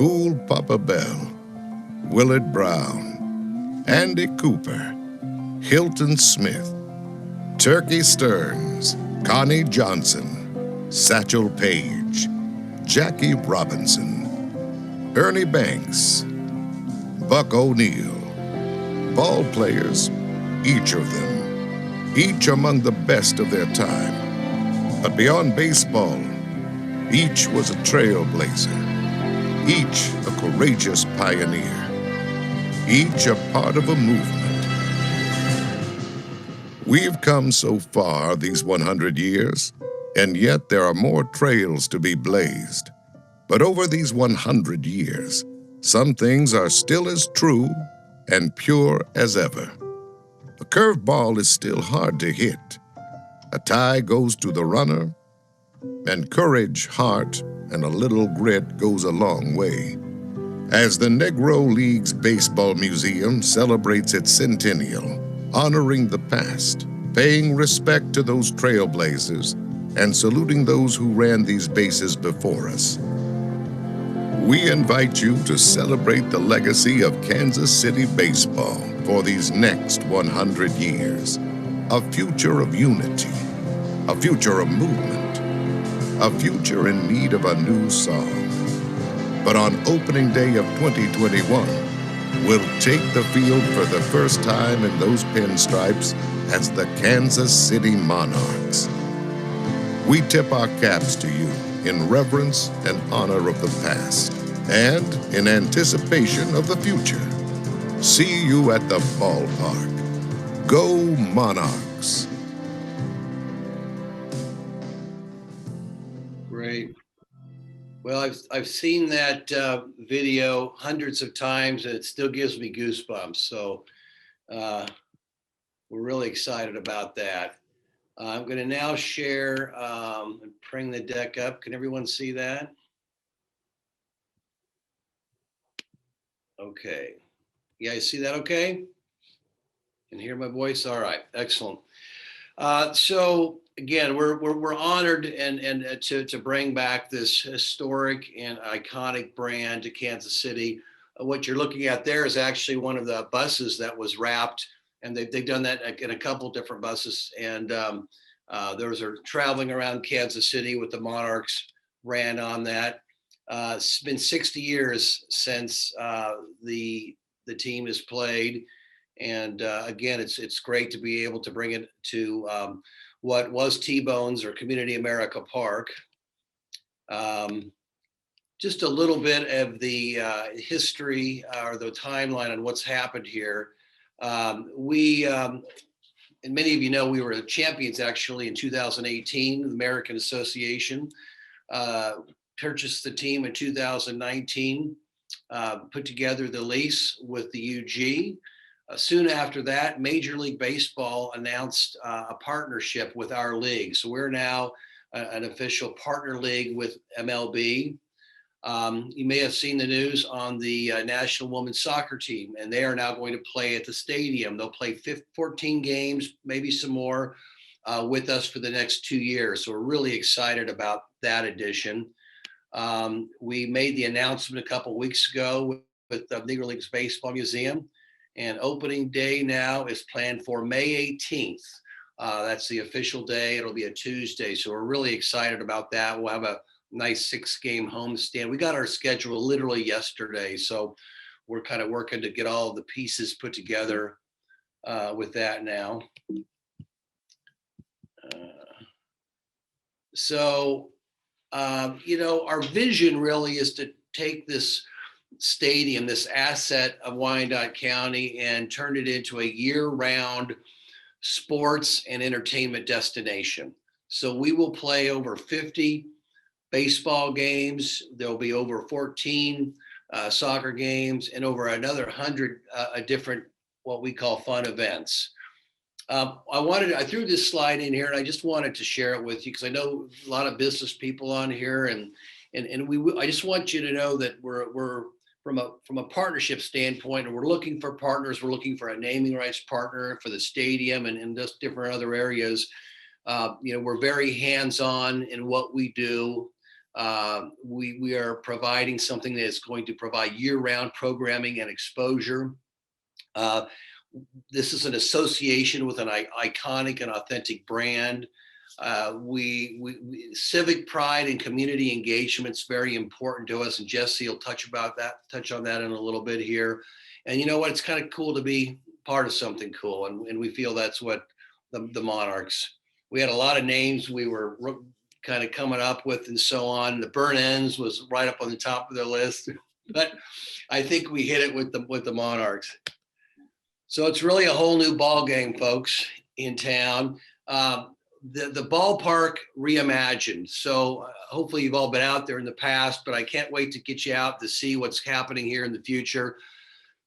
Old Papa Bell, Willard Brown, Andy Cooper, Hilton Smith, Turkey Stearns, Connie Johnson, Satchel Paige, Jackie Robinson, Ernie Banks, Buck O'Neill, ball players, each of them, each among the best of their time. But beyond baseball, each was a trailblazer, each a courageous pioneer, each a part of a movement. We've come so far these 100 years, and yet there are more trails to be blazed. But over these 100 years, some things are still as true and pure as ever. A curveball is still hard to hit. A tie goes to the runner, and courage, heart, and a little grit goes a long way. As the Negro League's Baseball Museum celebrates its centennial, honoring the past, paying respect to those trailblazers, and saluting those who ran these bases before us, we invite you to celebrate the legacy of Kansas City baseball for these next 100 years. A future of unity, a future of movement, a future in need of a new song. But on opening day of 2021, we'll take the field for the first time in those pinstripes as the Kansas City Monarchs. We tip our caps to you in reverence and honor of the past, and in anticipation of the future. See you at the ballpark. Go Monarchs! Great. Well, I've seen that video hundreds of times, and it still gives me goosebumps. So uh, we're really excited about that. I'm going to now share and bring the deck up. Can everyone see that? Okay. You guys see that okay? Can hear my voice? All right. Excellent. So again, we're honored and to bring back this historic and iconic brand to Kansas City. What you're looking at there is actually one of the buses that was wrapped, and they've done that in a couple different buses. And those are traveling around Kansas City with the Monarchs brand on that. It's been 60 years since the team has played. And again, it's great to be able to bring it to what was T-Bones or Community America Park. Um, just a little bit of the history or the timeline on what's happened here. And many of you know, we were champions actually in 2018. The American Association purchased the team in 2019, put together the lease with the UG. Soon after that, Major League Baseball announced a partnership with our league. So we're now an official partner league with MLB. You may have seen the news on the National Women's Soccer team, and they are now going to play at the stadium. They'll play 14 games, maybe some more, with us for the next 2 years. So we're really excited about that addition. We made the announcement a couple of weeks ago with the Negro League's Baseball Museum. And opening day now is planned for May 18th. That's the official day. It'll be a Tuesday. So we're really excited about that. We'll have a nice 6-game homestand. We got our schedule literally yesterday. So we're kind of working to get all the pieces put together with that now. Our vision really is to take this stadium, this asset of Wyandotte County, and turn it into a year-round sports and entertainment destination. So we will play over 50 baseball games. There'll be over 14 soccer games and over another 100 different what we call fun events. I threw this slide in here, and I just wanted to share it with you because I know a lot of business people on here, and I just want you to know that we're from a partnership standpoint, and we're looking for partners. We're looking for a naming rights partner for the stadium and just different other areas. We're very hands-on in what we do. We are providing something that is going to provide year-round programming and exposure. Uh, this is an association with an iconic and authentic brand. Civic pride and community engagement is very important to us, and Jesse will touch on that in a little bit here. And you know what? It's kind of cool to be part of something cool, and we feel that's what the Monarchs. We had a lot of names we were kind of coming up with, and so on. The Burn Ends was right up on the top of their list, but I think we hit it with the Monarchs. So it's really a whole new ball game, folks, in town. The ballpark reimagined. So hopefully you've all been out there in the past, but I can't wait to get you out to see what's happening here in the future.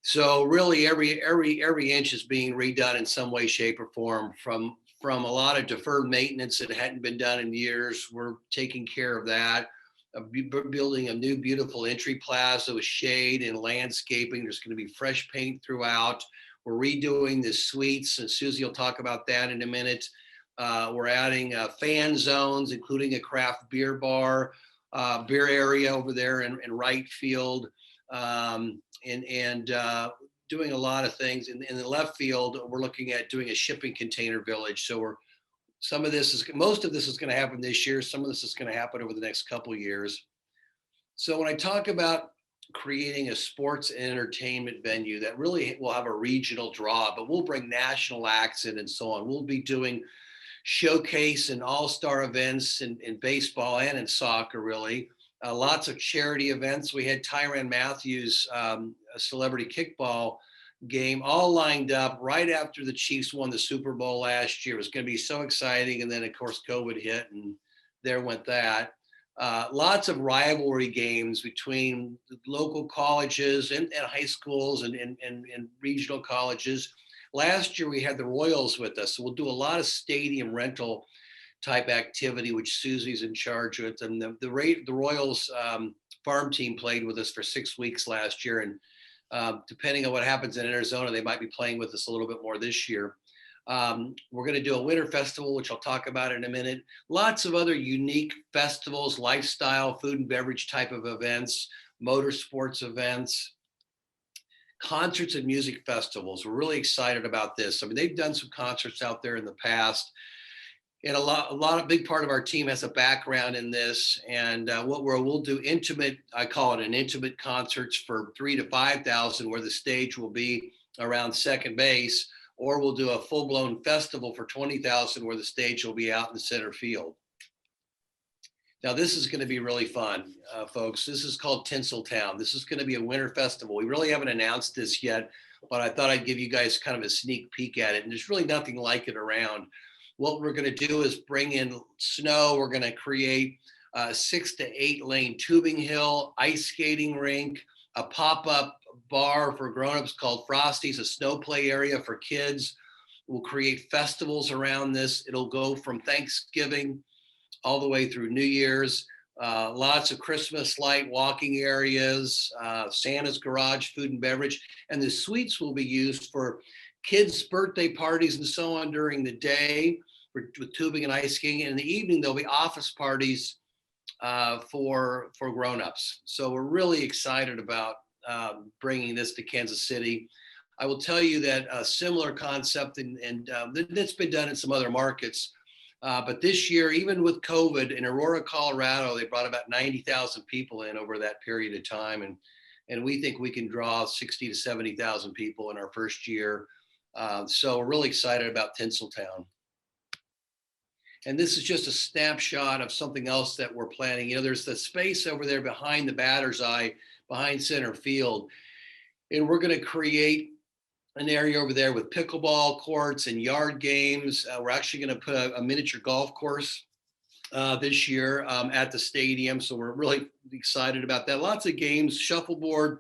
So really every inch is being redone in some way, shape, or form. From a lot of deferred maintenance that hadn't been done in years. We're taking care of that. Building a new beautiful entry plaza with shade and landscaping. There's going to be fresh paint throughout. We're redoing the suites, and Susie will talk about that in a minute. We're adding fan zones, including a craft beer bar, beer area over there in right field, and doing a lot of things. In the left field, we're looking at doing a shipping container village. So most of this is going to happen this year. Some of this is going to happen over the next couple of years. So when I talk about creating a sports and entertainment venue that really will have a regional draw, but we'll bring national acts in and so on. We'll be doing showcase and all-star events in baseball and in soccer, really. Lots of charity events. We had Tyrann Matthews, a celebrity kickball game, all lined up right after the Chiefs won the Super Bowl last year. It was going to be so exciting. And then, of course, COVID hit, and there went that. Lots of rivalry games between local colleges and high schools and regional colleges. Last year, we had the Royals with us. So we'll do a lot of stadium rental type activity, which Susie's in charge with. And the Royals farm team played with us for 6 weeks last year. And depending on what happens in Arizona, they might be playing with us a little bit more this year. We're going to do a winter festival, which I'll talk about in a minute. Lots of other unique festivals, lifestyle, food and beverage type of events, motorsports events, concerts and music festivals. We're really excited about this. I mean, they've done some concerts out there in the past. And a big part of our team has a background in this. And we'll do intimate, I call it an intimate concerts for 3,000 to 5,000, where the stage will be around second base, or we'll do a full-blown festival for 20,000, where the stage will be out in the center field. Now, this is going to be really fun, folks. This is called Tinseltown. This is going to be a winter festival. We really haven't announced this yet, but I thought I'd give you guys kind of a sneak peek at it. And there's really nothing like it around. What we're going to do is bring in snow. We're going to create a 6 to 8 lane tubing hill, ice skating rink, a pop-up bar for grown-ups called Frosty's, a snow play area for kids. We'll create festivals around this. It'll go from Thanksgiving all the way through New Year's. Lots of Christmas light walking areas, Santa's garage, food and beverage. And the suites will be used for kids' birthday parties and so on during the day with tubing and ice skating. And in the evening, there'll be office parties for grown-ups. So we're really excited about bringing this to Kansas City. I will tell you that a similar concept, and that's been done in some other markets. But this year, even with COVID in Aurora, Colorado, they brought about 90,000 people in over that period of time. And we think we can draw 60 to 70,000 people in our first year. So we're really excited about Tinseltown. And this is just a snapshot of something else that we're planning. You know, there's the space over there behind the batter's eye, behind center field. And we're going to create an area over there with pickleball courts and yard games. We're actually going to put a miniature golf course this year at the stadium. So we're really excited about that. Lots of games, shuffleboard,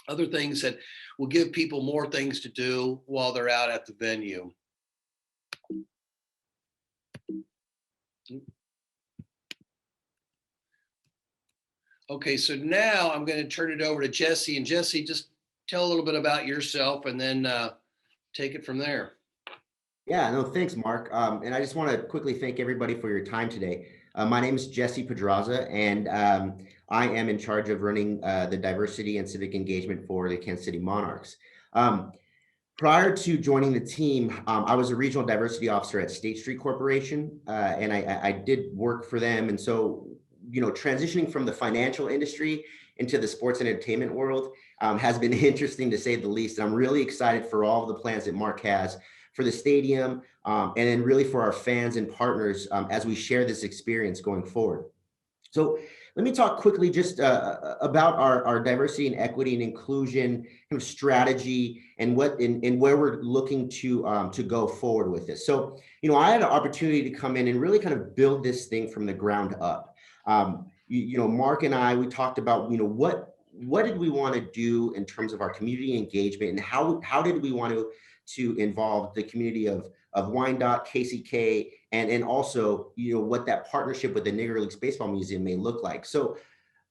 other things that will give people more things to do while they're out at the venue. Okay, so now I'm going to turn it over to Jesse. And Jesse, just tell a little bit about yourself and then take it from there. Yeah, no, thanks, Mark. And I just want to quickly thank everybody for your time today. My name is Jesse Pedraza, and I am in charge of running the diversity and civic engagement for the Kansas City Monarchs. Um, Prior to joining the team, I was a regional diversity officer at State Street Corporation, and I did work for them. And so, transitioning from the financial industry into the sports and entertainment world has been interesting to say the least. And I'm really excited for all of the plans that Mark has for the stadium, and then really for our fans and partners as we share this experience going forward. So let me talk quickly just about our diversity and equity and inclusion kind of strategy and where we're looking to go forward with this. So, I had an opportunity to come in and really kind of build this thing from the ground up. Mark and I, we talked about, what did we want to do in terms of our community engagement, and how did we want to involve the community of Wyandotte, KCK, and also, what that partnership with the Negro Leagues Baseball Museum may look like. So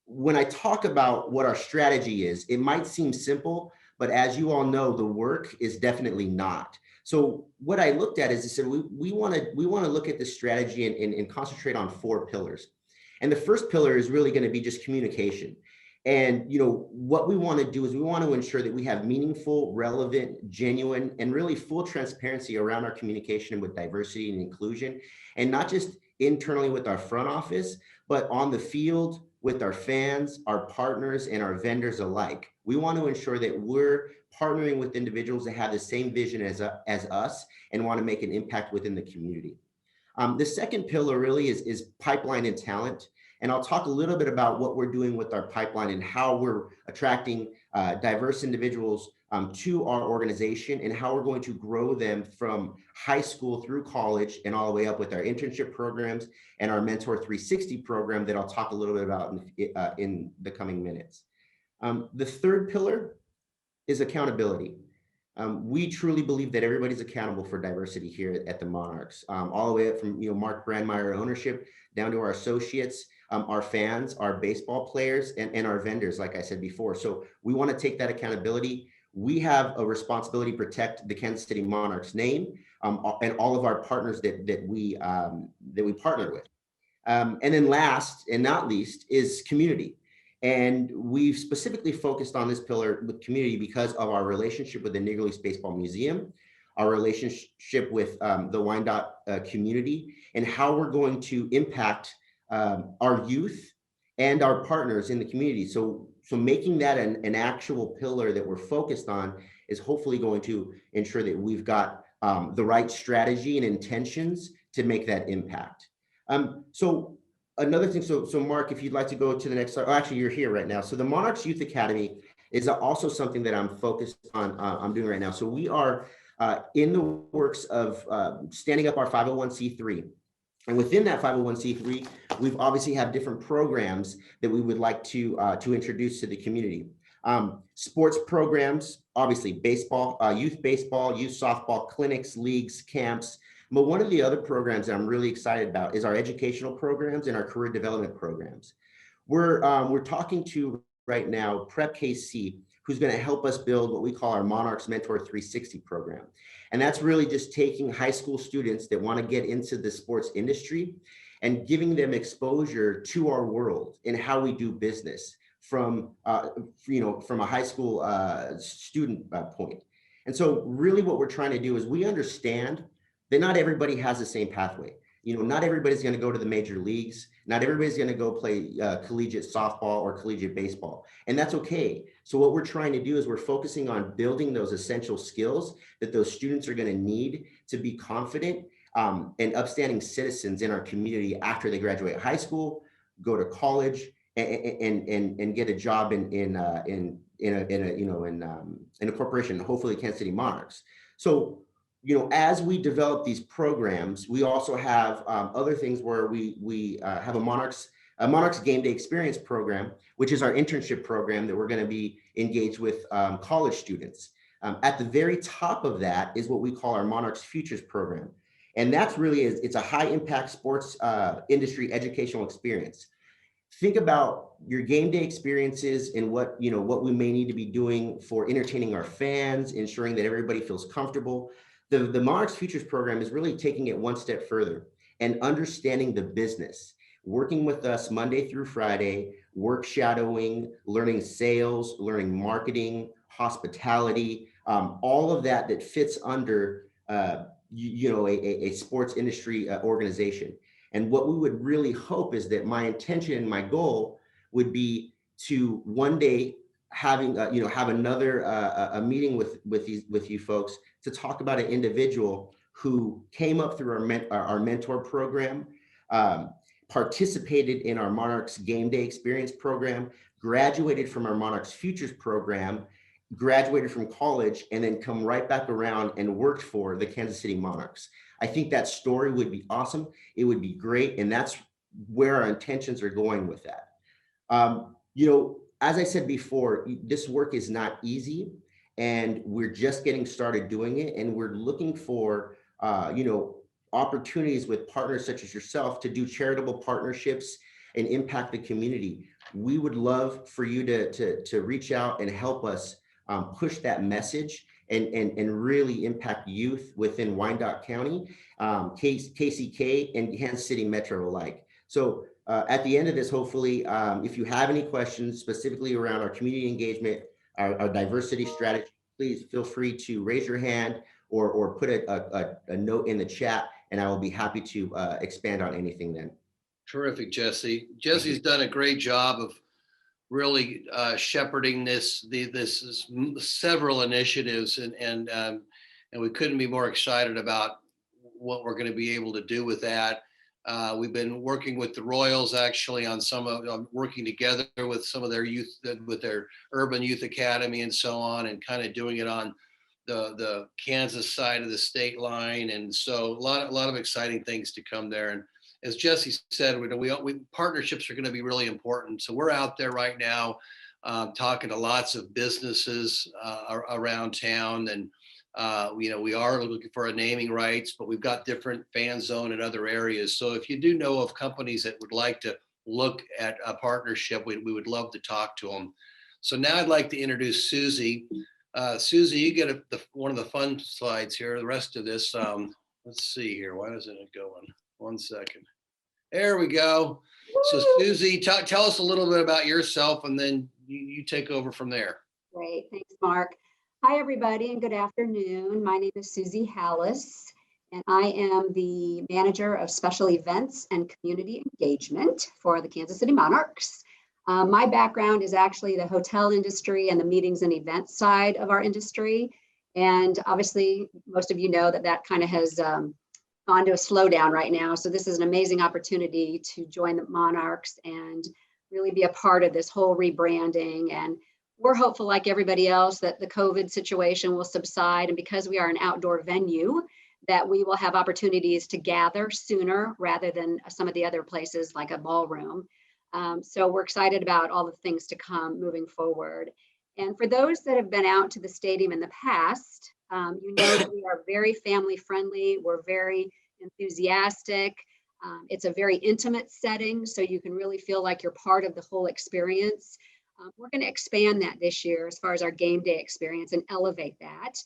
when I talk about what our strategy is, it might seem simple, but as you all know, the work is definitely not. So what I looked at is I said, we want to look at this strategy and concentrate on 4 pillars. And the first pillar is really going to be just communication. And what we want to do is we want to ensure that we have meaningful, relevant, genuine, and really full transparency around our communication with diversity and inclusion, and not just internally with our front office, but on the field with our fans, our partners, and our vendors alike. We want to ensure that we're partnering with individuals that have the same vision as us and want to make an impact within the community. The second pillar really is pipeline and talent. And I'll talk a little bit about what we're doing with our pipeline and how we're attracting diverse individuals to our organization, and how we're going to grow them from high school through college and all the way up with our internship programs and our Mentor 360 program that I'll talk a little bit about in the coming minutes. The third pillar is accountability. We truly believe that everybody's accountable for diversity here at the Monarchs, all the way up from Mark Brandmeier ownership down to our associates, our fans, our baseball players, and our vendors, like I said before. So we want to take that accountability. We have a responsibility to protect the Kansas City Monarchs name, and all of our partners that we partner with. And then last and not least is community. And we've specifically focused on this pillar with community because of our relationship with the Negro Leagues Baseball Museum, our relationship with the Wyandotte community, and how we're going to impact our youth and our partners in the community. So making that an actual pillar that we're focused on is hopefully going to ensure that we've got the right strategy and intentions to make that impact. So another thing, so Mark, if you'd like to go to the next slide. Oh, actually, you're here right now. So the Monarchs Youth Academy is also something that I'm focused on. I'm doing right now. So we are in the works of standing up our 501c3. And within that 501c3, we've obviously have different programs that we would like to introduce to the community. Sports programs, obviously baseball, youth softball, clinics, leagues, camps. But one of the other programs that I'm really excited about is our educational programs and our career development programs. We're talking to right now Prep KC, who's going to help us build what we call our Monarchs Mentor 360 program. And that's really just taking high school students that want to get into the sports industry and giving them exposure to our world and how we do business from a high school student point. And so really what we're trying to do is we understand that not everybody has the same pathway. Not everybody's going to go to the major leagues. Not everybody's going to go play collegiate softball or collegiate baseball. And that's okay. So what we're trying to do is we're focusing on building those essential skills that those students are going to need to be confident and upstanding citizens in our community after they graduate high school, go to college, and get a job in a corporation, hopefully Kansas City Monarchs. So as we develop these programs, we also have other things where we have a Monarchs Game Day Experience program, which is our internship program that we're going to be engaged with college students. At the very top of that is what we call our Monarchs Futures program. And that's really, it's a high impact sports industry educational experience. Think about your game day experiences and what we may need to be doing for entertaining our fans, ensuring that everybody feels comfortable. The Monarchs Futures program is really taking it one step further and understanding the business. working with us Monday through Friday, work shadowing, learning sales, learning marketing, hospitality, all of that that fits under a sports industry organization. And what we would really hope is that my intention and my goal would be to one day have another a meeting with you folks to talk about an individual who came up through our mentor program, participated in our Monarchs Game Day Experience program, graduated from our Monarchs Futures program, graduated from college, and then come right back around and worked for the Kansas City Monarchs. I think that story would be awesome. It would be great. And that's where our intentions are going with that. As I said before, this work is not easy, and we're just getting started doing it. And we're looking for, opportunities with partners such as yourself to do charitable partnerships and impact the community. We would love for you to reach out and help us push that message and really impact youth within Wyandotte County, KCK, and Kansas City Metro alike. So at the end of this, hopefully, if you have any questions specifically around our community engagement, our diversity strategy, please feel free to raise your hand or put a note in the chat, and I will be happy to expand on anything then. Terrific, Jesse. Jesse's done a great job of really shepherding this several initiatives, and we couldn't be more excited about what we're going to be able to do with that. We've been working with the Royals actually on working together with some of their youth, with their urban youth academy and so on, and kind of doing it on the Kansas side of the state line. And so a lot of exciting things to come there. And as Jesse said, partnerships are going to be really important. So we're out there right now talking to lots of businesses around town, and we are looking for a naming rights, but we've got different fan zone in other areas. So if you do know of companies that would like to look at a partnership, we would love to talk to them. So now I'd like to introduce Susie. Susie, you get one of the fun slides here. The rest of this, let's see here. Why isn't it going? 1 second. There we go. So Susie, tell us a little bit about yourself, and then you take over from there. Great, thanks, Mark. Hi, everybody, and good afternoon. My name is Susie Hallis, and I am the manager of special events and community engagement for the Kansas City Monarchs. My background is actually the hotel industry and the meetings and events side of our industry. And obviously, most of you know that kind of has gone to a slowdown right now. So this is an amazing opportunity to join the Monarchs and really be a part of this whole rebranding. And we're hopeful, like everybody else, that the COVID situation will subside. And because we are an outdoor venue, that we will have opportunities to gather sooner rather than some of the other places like a ballroom. So we're excited about all the things to come moving forward. And for those that have been out to the stadium in the past, you know that we are very family friendly. We're very enthusiastic. It's a very intimate setting, so you can really feel like you're part of the whole experience. We're going to expand that this year as far as our game day experience and elevate that.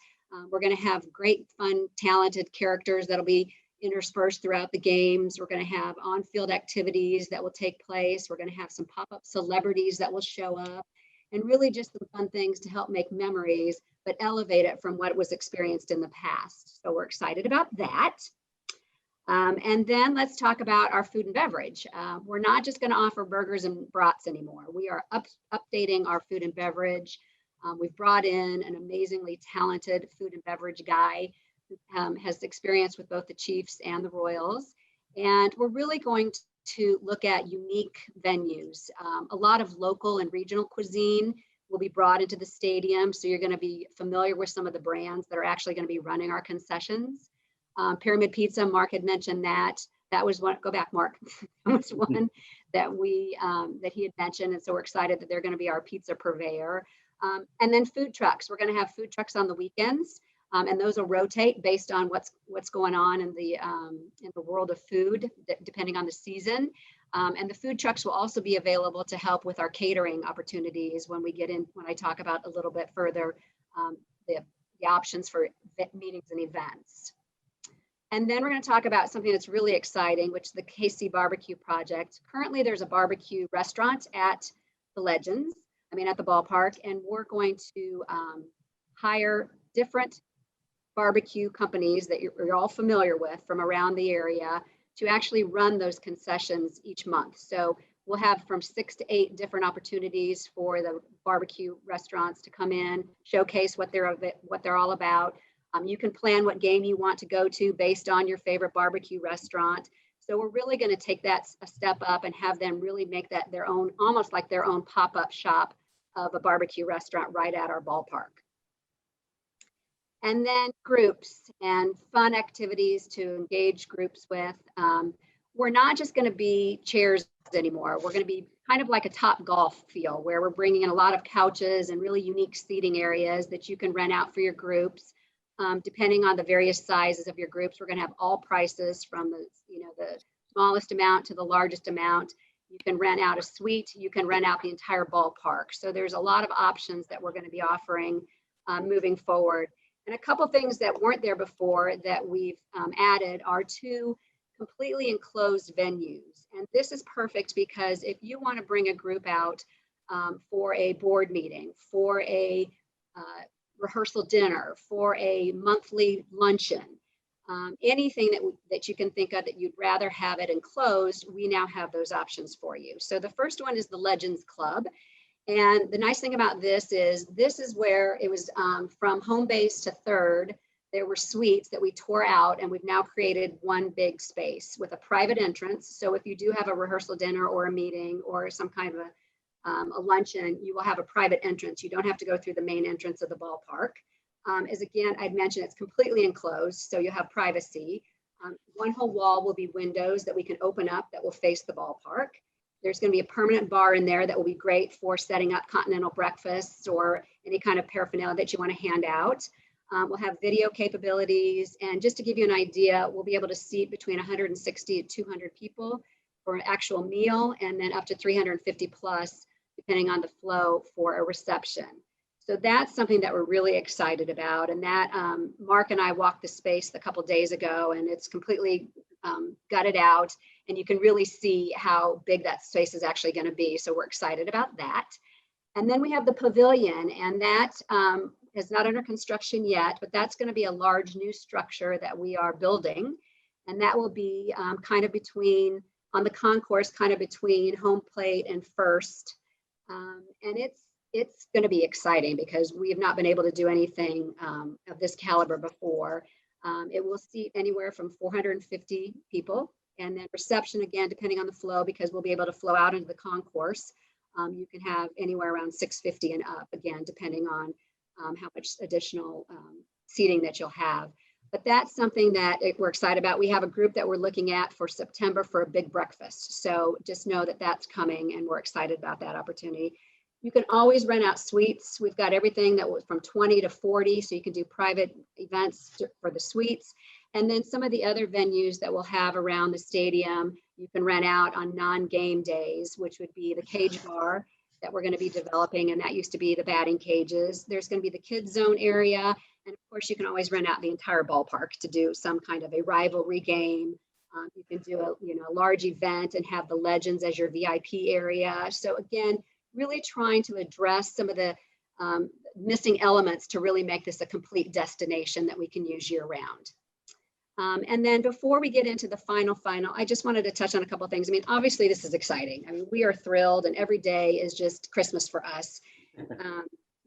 We're going to have great, fun, talented characters that'll be interspersed throughout the games. We're going to have on-field activities that will take place. We're going to have some pop-up celebrities that will show up, and really just some fun things to help make memories, but elevate it from what was experienced in the past. So we're excited about that. And then let's talk about our food and beverage. We're not just going to offer burgers and brats anymore. We are updating our food and beverage. We've brought in an amazingly talented food and beverage guy who has experience with both the Chiefs and the Royals. And we're really going to look at unique venues. A lot of local and regional cuisine will be brought into the stadium. So you're going to be familiar with some of the brands that are actually going to be running our concessions. Pyramid Pizza, Mark had mentioned that. That was one, go back, Mark. That was one that he had mentioned. And so we're excited that they're going to be our pizza purveyor. And then food trucks. We're going to have food trucks on the weekends. And those will rotate based on what's going on in the world of food, depending on the season. And the food trucks will also be available to help with our catering opportunities when I talk about a little bit further the options for meetings and events. And then we're going to talk about something that's really exciting, which is the KC Barbecue Project. Currently, there's a barbecue restaurant at the at the ballpark, and we're going to hire different barbecue companies that you're all familiar with from around the area to actually run those concessions each month. So we'll have from 6 to 8 different opportunities for the barbecue restaurants to come in, showcase what they're all about. You can plan what game you want to go to based on your favorite barbecue restaurant. So we're really going to take that a step up and have them really make that their own, almost like their own pop-up shop of a barbecue restaurant right at our ballpark. And then groups and fun activities to engage groups with. We're not just going to be chairs anymore. We're going to be kind of like a Top Golf feel, where we're bringing in a lot of couches and really unique seating areas that you can rent out for your groups. Depending on the various sizes of your groups, we're going to have all prices from the smallest amount to the largest amount. You can rent out a suite. You can rent out the entire ballpark. So there's a lot of options that we're going to be offering moving forward. And a couple things that weren't there before that we've added are 2 completely enclosed venues. And this is perfect because if you want to bring a group out for a board meeting, for a rehearsal dinner, for a monthly luncheon, anything that you can think of that you'd rather have it enclosed, we now have those options for you. So the first one is the Legends Club. And the nice thing about this is where it was from home base to third. There were suites that we tore out, and we've now created one big space with a private entrance. So if you do have a rehearsal dinner or a meeting or some kind of a luncheon, you will have a private entrance. You don't have to go through the main entrance of the ballpark. As again, I'd mentioned, it's completely enclosed, so you'll have privacy. One whole wall will be windows that we can open up that will face the ballpark. There's going to be a permanent bar in there that will be great for setting up continental breakfasts or any kind of paraphernalia that you want to hand out. We'll have video capabilities. And just to give you an idea, we'll be able to seat between 160 and 200 people for an actual meal, and then up to 350 plus, depending on the flow, for a reception. So that's something that we're really excited about. And that Mark and I walked the space a couple days ago, and it's completely gutted out, and you can really see how big that space is actually going to be. So we're excited about that. And then we have the pavilion, and that is not under construction yet, but that's going to be a large new structure that we are building. And that will be kind of between, on the concourse, kind of between home plate and first. And it's going to be exciting because we have not been able to do anything of this caliber before. It will seat anywhere from 450 people, and then reception, again, depending on the flow, because we'll be able to flow out into the concourse. You can have anywhere around 650 and up, again, depending on how much additional seating that you'll have. But that's something that we're excited about. We have a group that we're looking at for September for a big breakfast. So just know that that's coming, and we're excited about that opportunity. You can always rent out suites. We've got everything that was from 20 to 40, so you can do private events for the suites. And then some of the other venues that we'll have around the stadium, you can rent out on non-game days, which would be the cage bar that we're going to be developing, and that used to be the batting cages. There's going to be the kids zone area, and of course you can always rent out the entire ballpark to do some kind of a rivalry game. You can do a large event and have the Legends as your VIP area. So again, really trying to address some of the missing elements to really make this a complete destination that we can use year round. And then before we get into the final, I just wanted to touch on a couple of things. I mean, obviously this is exciting. I mean, we are thrilled, and every day is just Christmas for us.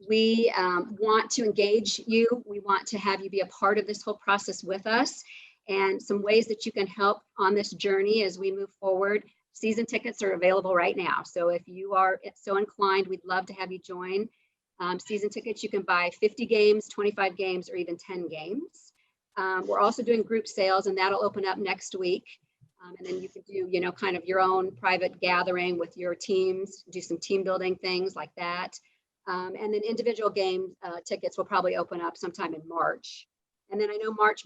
We want to engage you. We want to have you be a part of this whole process with us, and some ways that you can help on this journey as we move forward. Season tickets are available right now. So if you are so inclined, we'd love to have you join. Season tickets, you can buy 50 games, 25 games, or even 10 games. We're also doing group sales, and that'll open up next week. And then you can do, kind of your own private gathering with your teams, do some team building things like that. And then individual game tickets will probably open up sometime in March. And then I know Mark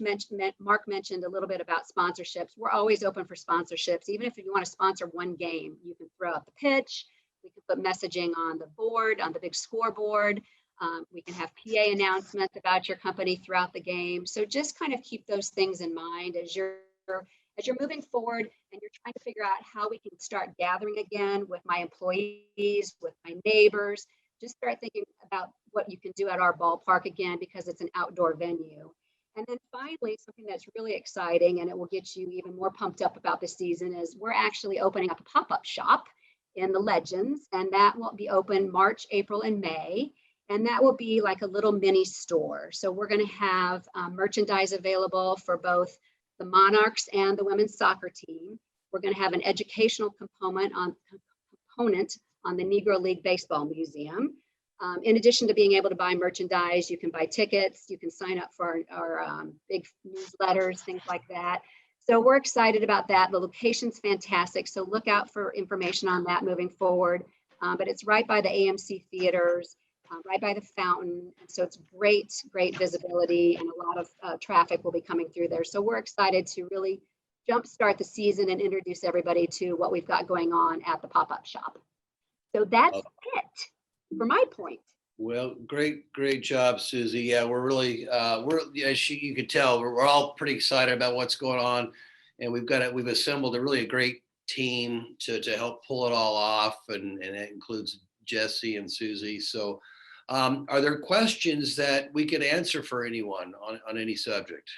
mentioned a little bit about sponsorships. We're always open for sponsorships. Even if you want to sponsor one game, you can throw out the pitch. We can put messaging on the board, on the big scoreboard. We can have PA announcements about your company throughout the game. So just kind of keep those things in mind as you're moving forward and you're trying to figure out how we can start gathering again with my employees, with my neighbors. Just start thinking about what you can do at our ballpark again, because it's an outdoor venue. And then finally, something that's really exciting, and it will get you even more pumped up about the season, is we're actually opening up a pop-up shop in the Legends, and that will be open March, April, and May. And that will be like a little mini store. So we're going to have merchandise available for both the Monarchs and the women's soccer team. We're going to have an educational component on the Negro League Baseball Museum. In addition to being able to buy merchandise, you can buy tickets, you can sign up for our big newsletters, things like that. So we're excited about that. The location's fantastic. So look out for information on that moving forward. But it's right by the AMC theaters, right by the fountain. And so it's great visibility, and a lot of traffic will be coming through there. So we're excited to really jumpstart the season and introduce everybody to what we've got going on at the pop-up shop. So that's it for my point. Well, great job, Susie. Yeah, we're really, as you could tell, we're all pretty excited about what's going on, and we've assembled a great team to help pull it all off, and it includes Jesse and Susie. So, are there questions that we could answer for anyone on any subject?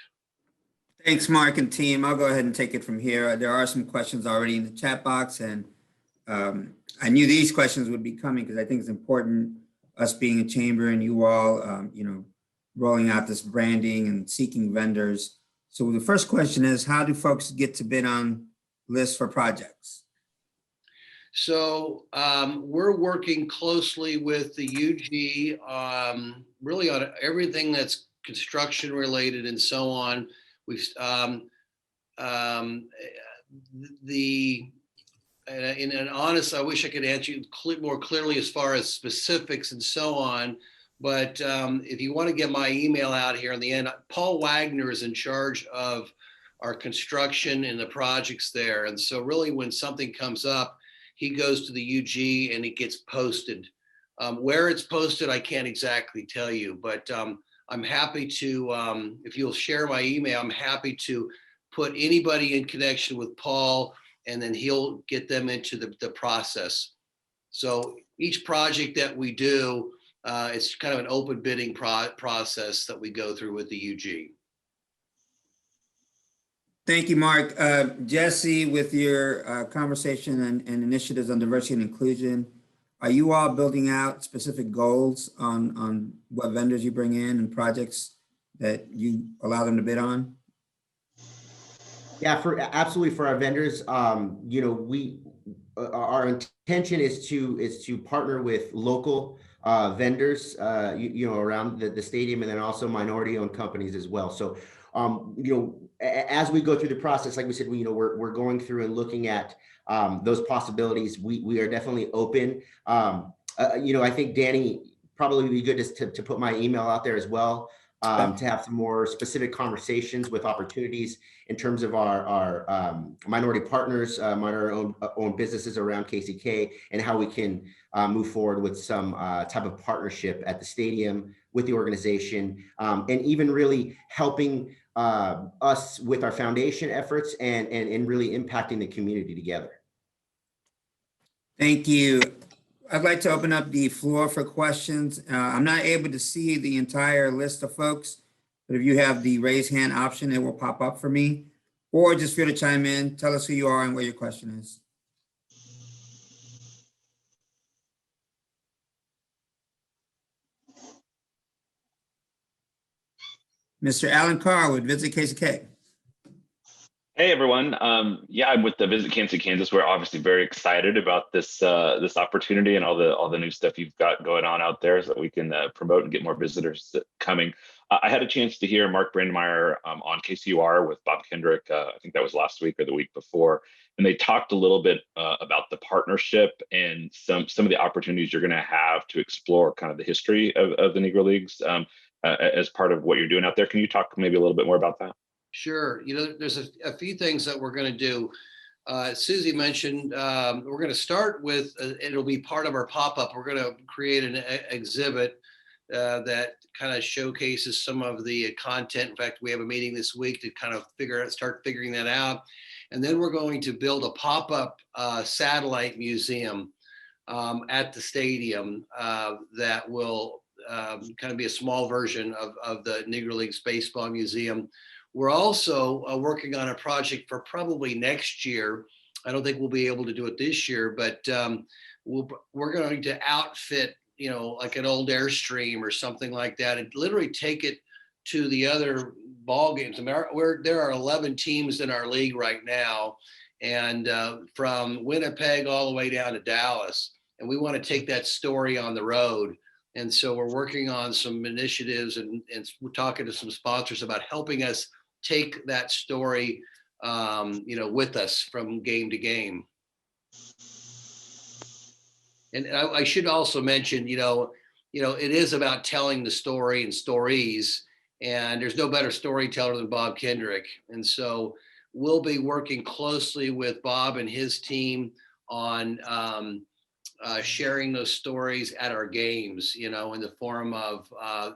Thanks, Mark and team. I'll go ahead and take it from here. There are some questions already in the chat box, and I knew these questions would be coming because I think it's important, us being a chamber and you all, rolling out this branding and seeking vendors. So the first question is, how do folks get to bid on lists for projects? So we're working closely with the UG, really on everything that's construction related and so on. We've and honest, I wish I could answer you more clearly as far as specifics and so on. But if you want to get my email out here in the end, Paul Wagner is in charge of our construction and the projects there. And so really when something comes up, he goes to the UG and it gets posted. Where it's posted, I can't exactly tell you, but I'm happy to, if you'll share my email, I'm happy to put anybody in connection with Paul, and then he'll get them into the process. So each project that we do, it's kind of an open bidding process that we go through with the UG. Thank you, Mark. Jesse, with your conversation and initiatives on diversity and inclusion, are you all building out specific goals on what vendors you bring in and projects that you allow them to bid on? Yeah, absolutely for our vendors. Our intention is to partner with local vendors, around the stadium, and then also minority-owned companies as well. So, as we go through the process, like we said, we're going through and looking at those possibilities. We are definitely open. I think Danny probably would be good to put my email out there as well. To have some more specific conversations with opportunities in terms of our minority partners, minority-owned businesses around KCK, and how we can move forward with some type of partnership at the stadium with the organization, and even really helping us with our foundation efforts and really impacting the community together. Thank you. I'd like to open up the floor for questions. I'm not able to see the entire list of folks, but if you have the raise hand option, it will pop up for me. Or just feel to chime in, tell us who you are and what your question is. Mr. Alan Carr with Visit KCK. Hey everyone, I'm with the Visit Kansas. We're obviously very excited about this opportunity and all the new stuff you've got going on out there, so that we can promote and get more visitors coming. I had a chance to hear Mark Brandmeier on KCUR with Bob Kendrick. I think that was last week or the week before, and they talked a little bit about the partnership and some of the opportunities you're going to have to explore kind of the history of the Negro Leagues as part of what you're doing out there. Can you talk maybe a little bit more about that? Sure. There's a few things that we're going to do. Susie mentioned we're going to start with, it'll be part of our pop-up. We're going to create an exhibit that kind of showcases some of the content. In fact, we have a meeting this week to kind of start figuring that out. And then we're going to build a pop-up satellite museum at the stadium that will kind of be a small version of the Negro Leagues Baseball Museum. We're also working on a project for probably next year. I don't think we'll be able to do it this year, but we're going to outfit, like an old Airstream or something like that, and literally take it to the other ball games. There are 11 teams in our league right now, and from Winnipeg all the way down to Dallas, and we want to take that story on the road. And so we're working on some initiatives, and we're talking to some sponsors about helping us take that story, with us from game to game. And I should also mention, it is about telling the story and stories, and there's no better storyteller than Bob Kendrick. And so we'll be working closely with Bob and his team on sharing those stories at our games, in the form of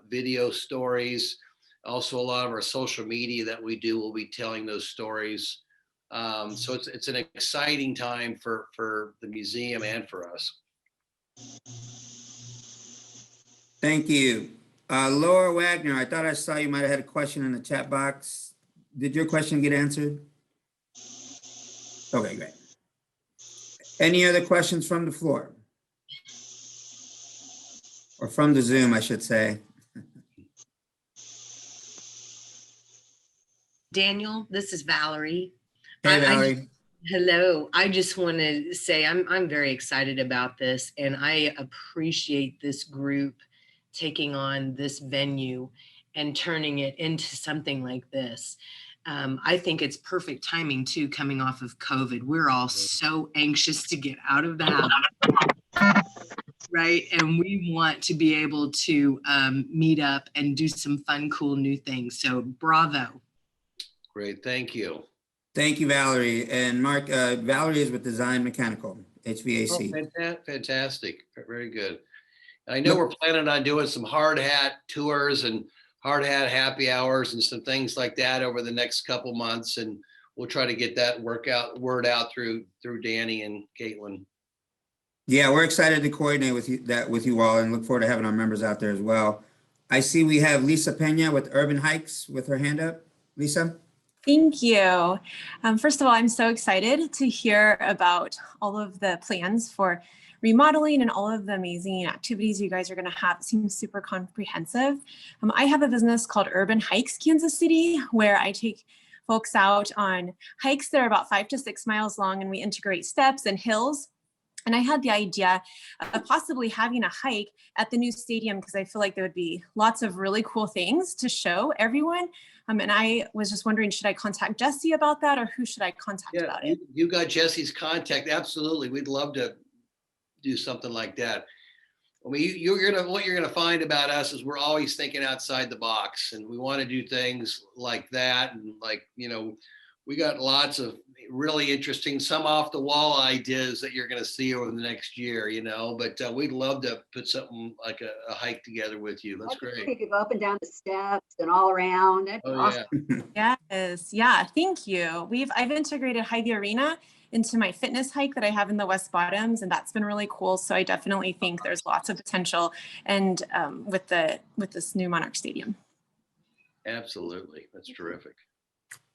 video stories. Also, a lot of our social media that we do will be telling those stories. So it's an exciting time for the museum and for us. Thank you. Laura Wagner, I thought I saw you might have had a question in the chat box. Did your question get answered? Okay, great. Any other questions from the floor? Or from the Zoom, I should say. Daniel, this is Valerie. Hey, Valerie. Hello. I just want to say I'm very excited about this, and I appreciate this group taking on this venue and turning it into something like this. I think it's perfect timing too, coming off of COVID. We're all so anxious to get out of the house, right? And we want to be able to meet up and do some fun, cool new things. So bravo. Great, thank you. Thank you, Valerie. And Mark, Valerie is with Design Mechanical, HVAC. Oh, fantastic, very good. I know we're planning on doing some hard hat tours and hard hat happy hours and some things like that over the next couple months, and we'll try to get that word out through Danny and Caitlin. Yeah, we're excited to coordinate with you all, and look forward to having our members out there as well. I see we have Lisa Pena with Urban Hikes with her hand up. Lisa? Thank you. First of all, I'm so excited to hear about all of the plans for remodeling and all of the amazing activities you guys are going to have. It seems super comprehensive. I have a business called Urban Hikes Kansas City, where I take folks out on hikes that are about 5 to 6 miles long, and we integrate steps and hills. And I had the idea of possibly having a hike at the new stadium, because I feel like there would be lots of really cool things to show everyone. And I was just wondering, should I contact Jesse about that, or who should I contact about it? You got Jesse's contact. Absolutely. We'd love to do something like that. I mean, what you're gonna find about us is we're always thinking outside the box, and we want to do things like that. And we got lots of really interesting, some off the wall ideas that you're going to see over the next year, but we'd love to put something like a hike together with you. That's great. We could go up and down the steps and all around. That'd be awesome. Yes. Yeah. Thank you. I've integrated Hy-Vee Arena into my fitness hike that I have in the West Bottoms, and that's been really cool. So I definitely think there's lots of potential, and with this new Monarch Stadium. Absolutely. That's terrific.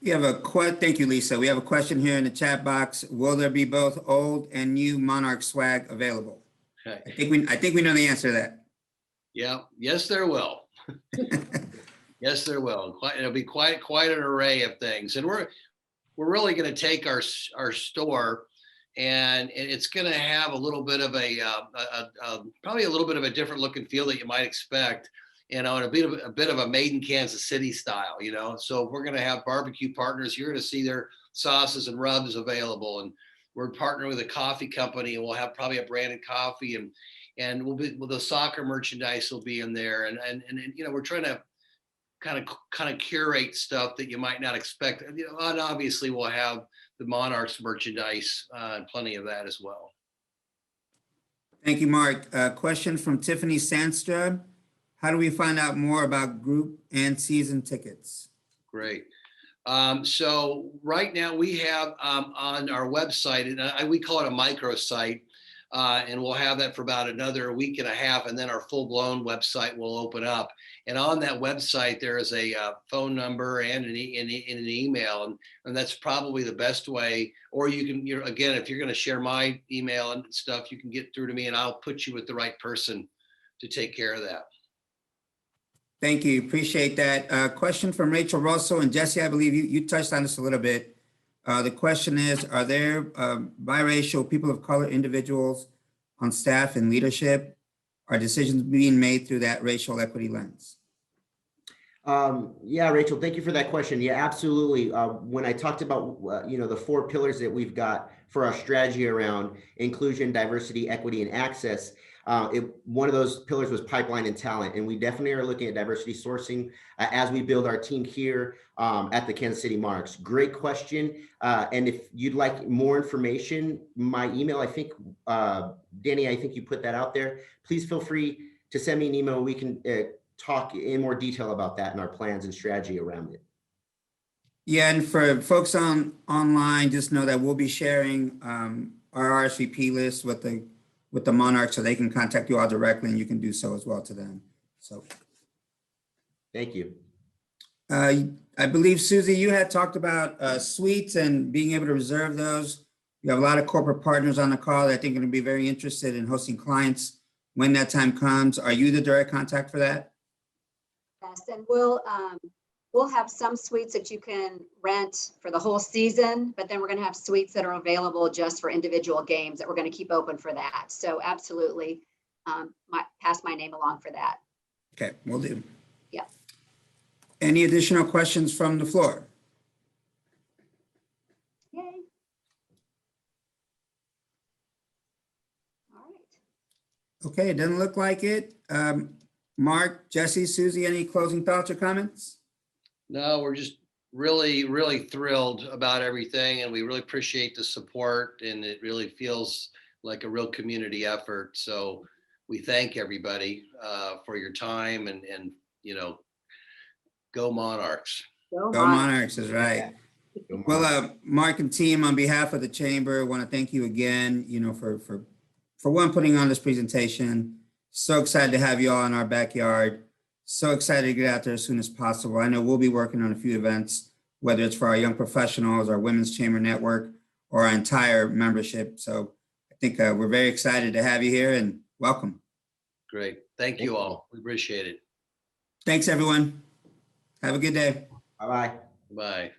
We have thank you, Lisa. We have a question here in the chat box. Will there be both old and new Monarch swag available? Okay. I think we know the answer to that. Yeah. Yes, there will. Yes, there will. It'll be quite an array of things, and we're really going to take our store, and it's going to have a little bit of probably a little bit of a different look and feel that you might expect. And a bit of a made in Kansas City style, So we're going to have barbecue partners. You're going to see their sauces and rubs available, and we're partnering with a coffee company, and we'll have probably a branded coffee, and the soccer merchandise will be in there, and we're trying to kind of curate stuff that you might not expect. And obviously we'll have the Monarchs merchandise, and plenty of that as well. Thank you, Mark. Question from Tiffany Sandstrom. how do we find out more about group and season tickets? Great. So right now we have on our website, and we call it a microsite, and we'll have that for about another week and a half, and then our full-blown website will open up. And on that website, there is a phone number and an email, and that's probably the best way. Or you can, again, if you're going to share my email and stuff, you can get through to me, and I'll put you with the right person to take care of that. Thank you. Appreciate that. Question from Rachel Russell and Jesse. I believe you touched on this a little bit. The question is, are there biracial, people of color individuals on staff and leadership? Are decisions being made through that racial equity lens? Yeah, Rachel, thank you for that question. Yeah, absolutely. When I talked about, the 4 pillars that we've got for our strategy around inclusion, diversity, equity, and access, one of those pillars was pipeline and talent. And we definitely are looking at diversity sourcing as we build our team here at the Kansas City Monarchs. Great question. And if you'd like more information, my email, I think, Danny, I think you put that out there. Please feel free to send me an email. We can talk in more detail about that and our plans and strategy around it. Yeah, and for folks online, just know that we'll be sharing our RSVP list with the Monarchs, so they can contact you all directly, and you can do so as well to them. So, thank you. I believe, Susie, you had talked about suites and being able to reserve those. You have a lot of corporate partners on the call that I think are going to be very interested in hosting clients when that time comes. Are you the direct contact for that? Yes, and we'll have some suites that you can rent for the whole season, but then we're going to have suites that are available just for individual games that we're going to keep open for that. So absolutely, pass my name along for that. Okay, will do. Yeah. Any additional questions from the floor? Yay. All right. Okay, it doesn't look like it. Mark, Jesse, Susie, any closing thoughts or comments? No, we're just really, really thrilled about everything, and we really appreciate the support, and it really feels like a real community effort. So we thank everybody for your time, and go Monarchs. Go Go Monarchs. Monarchs is right. Yeah. Well, Mark and team, on behalf of the chamber, I want to thank you again, for one, putting on this presentation. So excited to have you all in our backyard. So excited to get out there as soon as possible. I know we'll be working on a few events, whether it's for our young professionals, our Women's Chamber Network, or our entire membership. So I think we're very excited to have you here, and welcome. Great. Thank you all. We appreciate it. Thanks, everyone. Have a good day. Bye-bye. Bye.